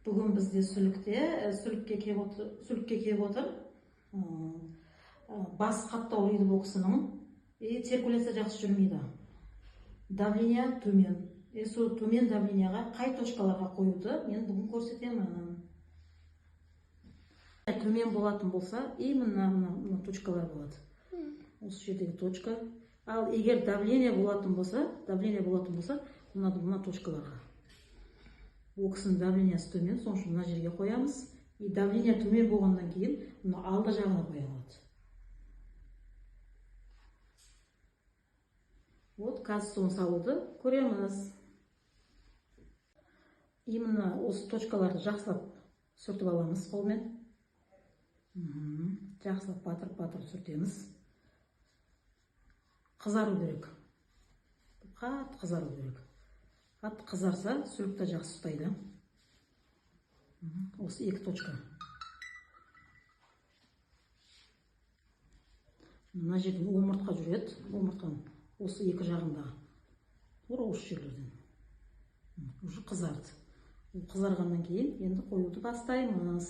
Бүгін бізде сүлікке келіп отыр. Бас қаттау дейді бұл кісінің. Циркуляция жақсы жүрмейді. Давление төмен. Сол төмен давленияға қай точкаларға қоюды мен бүгін көрсетемін. Төмен болатын болса, мына точкалар болады. Осы жердегі точка. Ал егер давление болатын болса, мына точкаларға. Ол кісінің давлениясы төмен, соң үшін мына жерге қоямыз. И давление төмен болғаннан кейін, мына алды жағына қоялады. Вот, қазір соны салуды көреміз. Именно осы точкаларды жақсылап сүртіп аламыз қолмен. Жақсылап батырып сүртеміз. Қызару керек. Қатты қызару керек. Қатты қызарса, сүлікті жақсы ұстайды. Осы екі точка. Мына жерден омыртқа жүреді. Омыртқаның осы екі жағында. Тура осы жерлерден. Уже қызарды. Қызарғаннан кейін енді қоюды бастаймыз.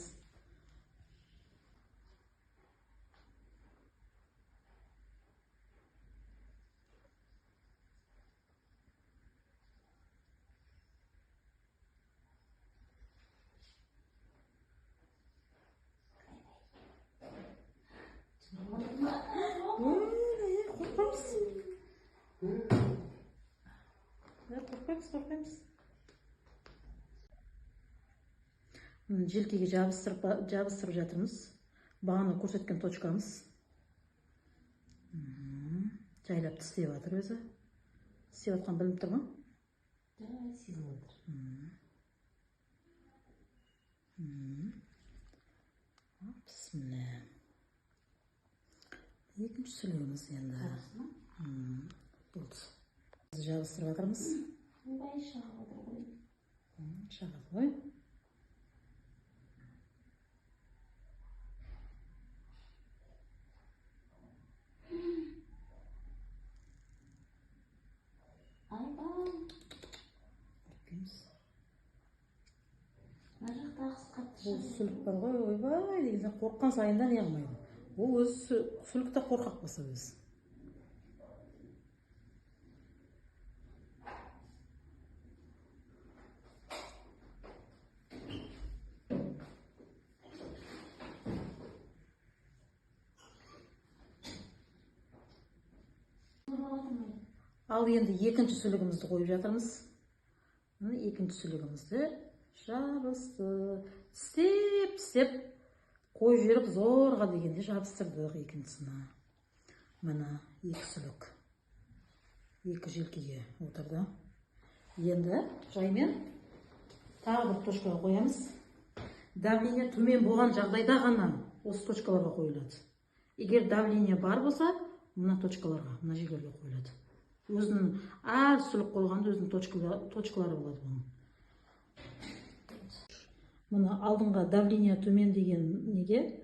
Қорқаймыз. Желкеге жабыстырып жатырмыз. Бағана көрсеткен точкамыз. Жайлап істеп жатыр өзі. Істеп жатқан білініп тұр ма? Да, сезіліп отыр. Бісміллә. Екінші сүлігіміз енді. Болды. Жабыстырып жатырмыз. Бай шағып отыр ғой. Шағып ғой. Айбай. Мына жақта ақсы қатты Бұл сүлік бар ғой, ойбай дегенде қорыққан сайында не қылмайды. Ол өзі сүлікті қорқақ болса өзі. Ал енді екінші сүлігімізді қойып жатырмыз. Екінші сүлігімізді жабысты. Тістеп, қойып жіберіп зорға дегенде жабыстырдық екіншісіне. Мына екі сүлік. Екі желкеге отырды. Енді жаймен тағы бір точкаға қоямыз. Давление төмен болған жағдайда ғана осы точкаларға қойылады. Егер давление бар болса, мына точкаларға, мына жерлерге қойылады. Өзінің әр сүлік қойғанда өзінің точкалары болады бұның. Мұны алдыңға давление төмен деген неге,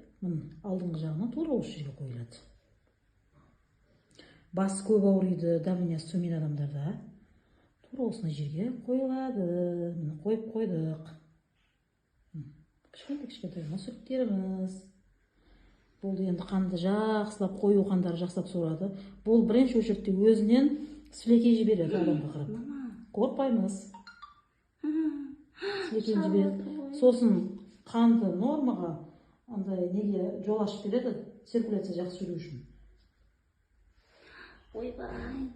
алдыңғы жағына тура осы жерге қойылады. Бас көп ауырайды, давлениясы төмен адамдарда. Тура осына жерге қойылады. Мұны қойып қойдық. Кішкентай сүліктеріміз. Бұл енді қанды жақсылап қою қандары жақсылап сорады. Бұл бірінші очередте өзінен сілекей жібереді адамға қарап. Қорқпаймыз. Сілекей жібереді. Сосын қанды нормаға неге жол ашып береді, циркуляция жақсы жүру үшін. Ойбай.